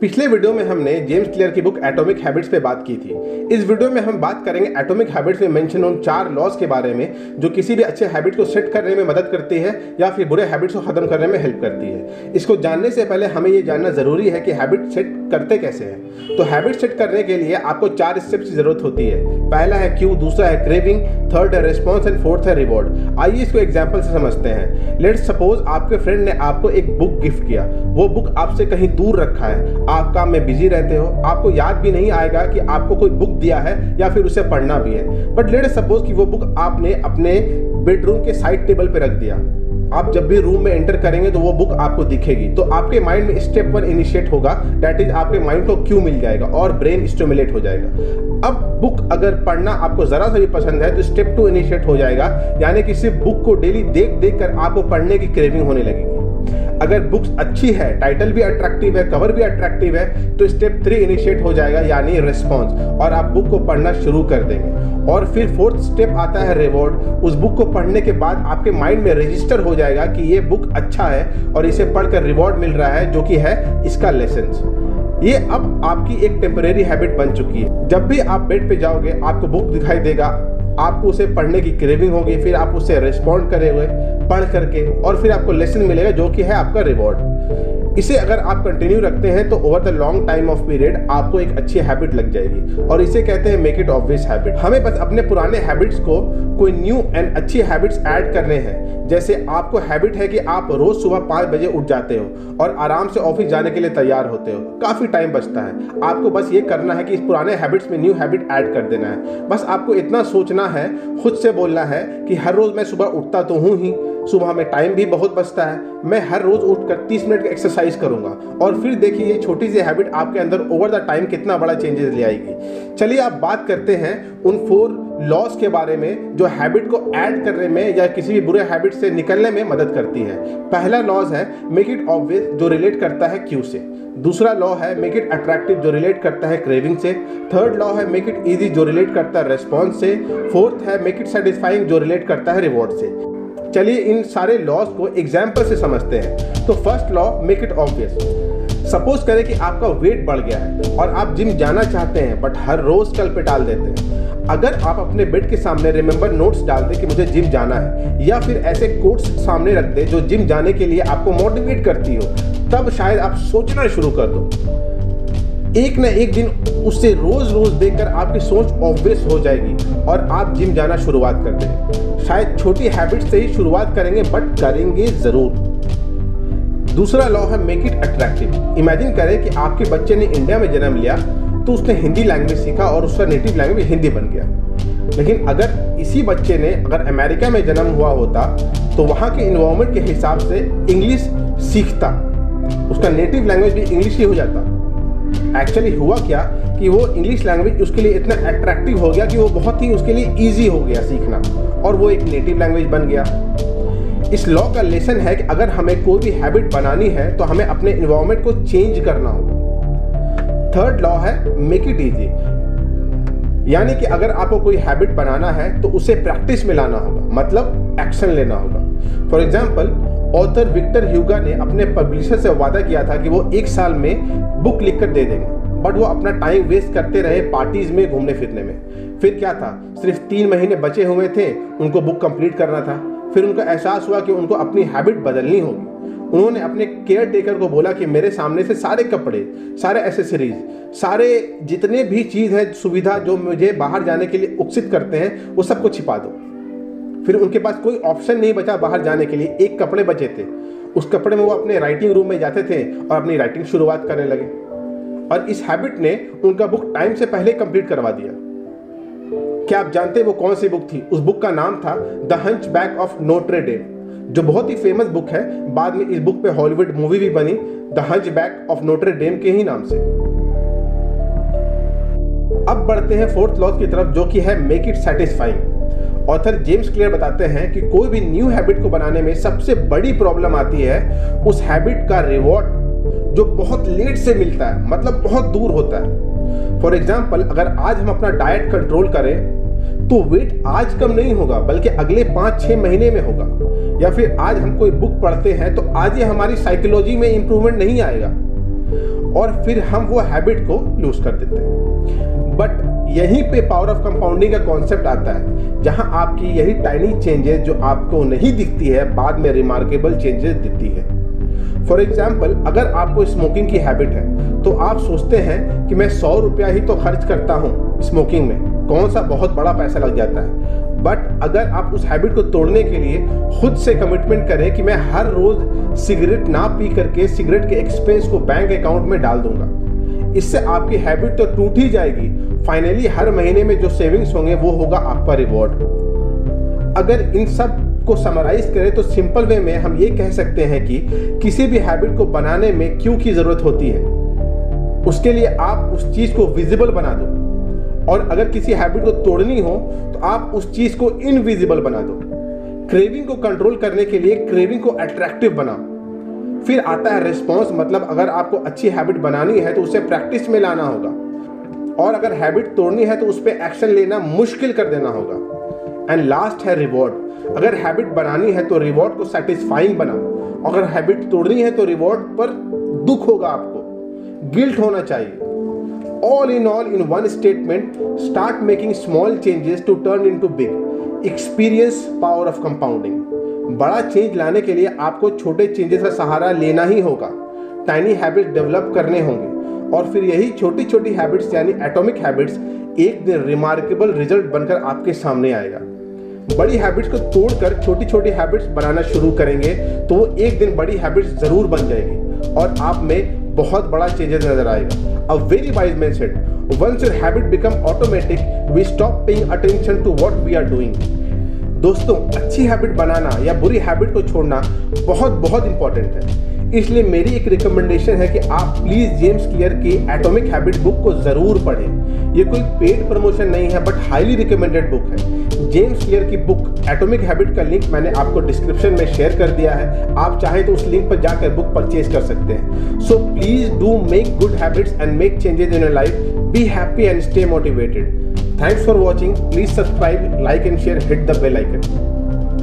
पिछले वीडियो में हमने जेम्स क्लियर की बुक एटॉमिक हैबिट्स पे बात की थी। इस वीडियो में हम बात करेंगे एटॉमिक हैबिट्स में मेंशन उन 4 लॉज के बारे में जो किसी भी अच्छे हैबिट को सेट करने में मदद करती है या फिर बुरे हैबिट्स को खत्म करने में हेल्प करती है। इसको जानने से पहले हमें ये जानना जरूरी है कि हैबिट सेट करते कैसे हैं। तो हैबिट सेट करने के लिए आपको 4 स्टेप्स की जरूरत होती है। पहला है क्यू, दूसरा है क्रेविंग, थर्ड है रिस्पॉन्स एंड फोर्थ है रिवॉर्ड। आइए इसको एग्जाम्पल से समझते हैं। लेट्स सपोज आपके फ्रेंड ने आपको एक बुक गिफ्ट किया। वो बुक आपसे कहीं दूर रखा है, आप काम में बिजी रहते हो, आपको याद भी नहीं आएगा कि आपको कोई बुक दिया है या फिर उसे पढ़ना भी है। बट लेट्स सपोज कि वो बुक आपने अपने बेडरूम के साइड टेबल पे रख दिया। आप जब भी रूम में एंटर करेंगे तो वो बुक आपको दिखेगी, तो आपके माइंड में स्टेप 1 इनिशिएट होगा, दैट इज आपके माइंड को क्यू मिल जाएगा और ब्रेन स्टिमुलेट हो जाएगा। अब बुक अगर पढ़ना आपको जरा सा भी पसंद है तो स्टेप 2 इनिशिएट हो जाएगा, यानी कि सिर्फ बुक को डेली देख देख कर आपको पढ़ने की क्रेविंग होने लगेगी। अगर बुक्स अच्छी है, टाइटल भी अट्रैक्टिव है, कवर भी अट्रैक्टिव है, तो स्टेप 3 इनिशिएट हो जाएगा यानी रिस्पॉन्स, और आप बुक को पढ़ना शुरू कर देंगे। और फिर 4th स्टेप आता है रिवॉर्ड। उस बुक को पढ़ने के बाद आपके माइंड में रजिस्टर हो जाएगा कि ये बुक अच्छा है और इसे पढ़कर रिवॉर्ड मिल रहा है, जो कि है इसका लेसन्स। ये अब आपकी एक टेम्परेरी हैबिट बन चुकी है। जब भी आप बेड पे जाओगे आपको बुक दिखाई देगा, आपको उसे पढ़ने की क्रेविंग होगी, फिर आप उसे रिस्पॉन्ड करेंगे पढ़ करके, और फिर आपको लेसन मिलेगा जो कि है आपका रिवॉर्ड। इसे अगर आप कंटिन्यू रखते हैं तो over the long time of period आपको एक अच्छी हैबिट लग जाएगी, और इसे कहते हैं मेक इट ऑब्वियस हैबिट। हमें बस अपने पुराने हैबिट्स को कोई न्यू एंड अच्छी हैबिट्स ऐड करने हैं। जैसे आपको हैबिट है कि आप रोज सुबह 5 बजे उठ जाते हो और आराम से ऑफिस जाने के लिए तैयार होते हो, काफी टाइम बचता है। आपको बस ये करना है कि इस पुराने हैबिट्स में न्यू हैबिट ऐड कर देना है। बस आपको इतना सोचना है, खुद से बोलना है कि हर रोज मैं सुबह उठता तो हूँ ही, सुबह में टाइम भी बहुत बचता है, मैं हर रोज उठकर 30 मिनट की एक्सरसाइज करूंगा। और फिर देखिए ये छोटी सी हैबिट आपके अंदर ओवर द टाइम कितना बड़ा चेंजेस ले आएगी। चलिए आप बात करते हैं उन 4 लॉस के बारे में जो हैबिट को ऐड करने में या किसी भी बुरे हैबिट से निकलने में मदद करती है। पहला लॉज है मेक इट ऑब्वियस, जो रिलेट करता है क्यू से। दूसरा लॉ है मेक इट अट्रैक्टिव, जो रिलेट करता है क्रेविंग से। थर्ड लॉ है मेक इट इजी, जो रिलेट करता है रेस्पॉन्स से। फोर्थ है मेक इट सेटिस्फाइंग, जो रिलेट करता है रिवॉर्ड से। चलिए इन सारे लॉज को एग्जाम्पल से समझते हैं। तो first law make it obvious. Suppose करें कि आपका वेट बढ़ गया है और आप जिम जाना चाहते हैं बट हर रोज कल पे टाल देते हैं। अगर आप अपने बेड के सामने रिमेंबर नोट्स डाल दें कि मुझे जिम जाना है, या फिर ऐसे कोट्स सामने रख दें जो जिम जाने के लिए आपको मोटिवेट करती हो, तब शायद आप सोचना शुरू कर दो। एक न एक दिन उससे रोज देखकर आपकी सोच ऑब्वियस हो जाएगी और आप जिम जाना शुरुआत कर देंगे। शायद छोटी हैबिट से ही शुरुआत करेंगे बट करेंगे जरूर। दूसरा लॉ है मेक इट अट्रैक्टिव। इमेजिन करें कि आपके बच्चे ने इंडिया में जन्म लिया तो उसने हिंदी लैंग्वेज सीखा और उसका नेटिव लैंग्वेज हिंदी बन गया। लेकिन अगर इसी बच्चे ने अगर अमेरिका में जन्म हुआ होता तो वहाँ के इन्वायरमेंट के हिसाब से इंग्लिश सीखता, उसका नेटिव लैंग्वेज भी इंग्लिश ही हो जाता। एक्चुअली हुआ क्या कि वो इंग्लिश लैंग्वेज उसके लिए इतना अट्रैक्टिव हो गया कि वो बहुत ही उसके लिए ईजी हो गया सीखना, और वो एक नेटिव लैंग्वेज बन गया। इस लॉ का लेसन है कि अगर हमें कोई भी हैबिट बनानी है तो हमें अपने इन्वायरमेंट को चेंज करना होगा। थर्ड लॉ है मेक इट इजी, यानी कि अगर आपको कोई हैबिट बनाना है तो उसे प्रैक्टिस में लाना होगा, मतलब एक्शन लेना होगा। For example author Victor Hugo ने अपने पब्लिशर से वादा किया था कि वो 1 साल में बुक लिखकर दे देंगे, बट वो अपना टाइम वेस्ट करते रहे पार्टीज में घूमने फिरने में। फिर क्या था, सिर्फ 3 महीने बचे हुए थे, उनको बुक कंप्लीट करना था। फिर उनको एहसास हुआ कि उनको अपनी हैबिट बदलनी होगी। उन्होंने अपने केयर टेकर को बोला कि मेरे सामने से सारे कपड़े, सारे एसेसरीज, सारे जितने भी चीज़ है, सुविधा जो मुझे बाहर जाने के लिए उत्सुक करते हैं, वो सबको छिपा दो। फिर उनके पास कोई ऑप्शन नहीं बचा बाहर जाने के लिए, एक कपड़े बचे थे। उस कपड़े में वो अपने राइटिंग रूम में जाते थे और अपनी राइटिंग शुरुआत करने लगे, और इस हैबिट ने उनका बुक टाइम से पहले कंप्लीट करवा दिया। क्या आप जानते हैं वो कौन सी बुक थी? उस बुक का नाम था the hunchback of Notre Dame, जो बहुत ही फेमस बुक है। बाद में इस बुक पे हॉलीवुड मूवी भी बनी, the hunchback of Notre Dame के ही नाम से। अब बढ़ते हैं 4th लॉ की तरफ, जो कि है make it satisfying. Author James clear बताते हैं कि कोई भी न्यू हैबिट को बनाने में सबसे बड़ी प्रॉब्लम आती है उस हैबिट का रिवॉर्ड, जो बहुत लेट से मिलता है, मतलब बहुत दूर होता है। फॉर एग्जाम्पल अगर आज हम अपना डाइट कंट्रोल करें तो वेट आज कम नहीं होगा बल्कि अगले 5-6 महीने में होगा। या फिर आज हम कोई बुक पढ़ते हैं तो आज ये हमारी साइकोलॉजी में इंप्रूवमेंट नहीं आएगा, और फिर हम वो हैबिट को लूज कर देते हैं। बट यहीं पे पावर ऑफ कंपाउंडिंग का कॉन्सेप्ट आता है, जहां आपकी यही टाइनी चेंजेस जो आपको नहीं दिखती है बाद में रिमार्केबल चेंजेस दिखती है। फॉर एग्जाम्पल, अगर आपको स्मोकिंग की हैबिट है तो आप सोचते हैं कि मैं 100 रुपया ही तो खर्च करता हूँ स्मोकिंग में, कौन सा बहुत बड़ा पैसा लग जाता है। बट अगर आप उस हैबिट को तोड़ने के लिए खुद से कमिटमेंट करें कि मैं हर रोज सिगरेट ना पी करके सिगरेट के एक्सपेंस को बैंक अकाउंट में डाल दूंगा, इससे आपकी हैबिट तो टूट ही जाएगी। फाइनली हर महीने में जो सेविंग्स होंगे वो होगा आपका रिवॉर्ड। अगर इन सब को समराइज करें तो सिंपल वे में हम ये कह सकते हैं कि किसी भी हैबिट को बनाने में क्यों की जरूरत होती है, उसके लिए आप उस चीज को विजिबल बना दो, और अगर किसी हैबिट को तोड़नी हो तो आप उस चीज को इनविजिबल बना दो। क्रेविंग को कंट्रोल करने के लिए क्रेविंग को अट्रैक्टिव बनाओ। फिर आता है रिस्पॉन्स, मतलब अगर आपको अच्छी हैबिट बनानी है तो उसे प्रैक्टिस में लाना होगा, और अगर हैबिट तोड़नी है तो उस पर एक्शन लेना मुश्किल कर देना होगा। एंड लास्ट है रिवॉर्ड। अगर हैबिट बनानी है तो रिवॉर्ड को सेटिस्फाइंग बनाओ, अगर हैबिट तोड़नी है तो रिवॉर्ड पर दुख होगा, आपको गिल्ट होना चाहिए। All in one statement, start making small changes to turn into big. Experience power of compounding. बड़ा चेंज लाने के लिए आपको छोटे चेंजेस का सहारा लेना ही होगा, टाइनी हैबिट्स डेवलप करने होंगे, और फिर यही छोटी छोटी हैबिट्स यानी एटॉमिक हैबिट्स एक दिन रिमार्केबल रिजल्ट बनकर आपके सामने आएगा। बड़ी हैबिट्स को तोड़कर छोटी छोटी हैबिट्स बनाना शुरू करेंगे तो वो एक दिन बड़ी हैबिट्स जरूर बन जाएगी और आप में बहुत बड़ा चेंजेस नजर आएगा। A very wise man said, once your habit become automatic, we stop paying attention to what we are doing. दोस्तों, अच्छी हैबिट बनाना या बुरी हैबिट को छोड़ना बहुत बहुत इंपॉर्टेंट है। इसलिए मेरी एक रिकमेंडेशन है कि आप प्लीज जेम्स क्लियर की एटॉमिक हैबिट बुक को जरूर पढ़ें। ये कोई पेड प्रमोशन नहीं है बट हाईली रिकमेंडेड बुक है। जेम्स क्लियर की बुक एटॉमिक हैबिट का लिंक मैंने आपको डिस्क्रिप्शन में शेयर कर दिया है, आप चाहें तो उस लिंक पर जाकर बुक परचेज कर सकते हैं। So please do make good habits and make changes in your life. Be happy and stay motivated. Thanks for watching. Please subscribe, like and share, hit the bell icon.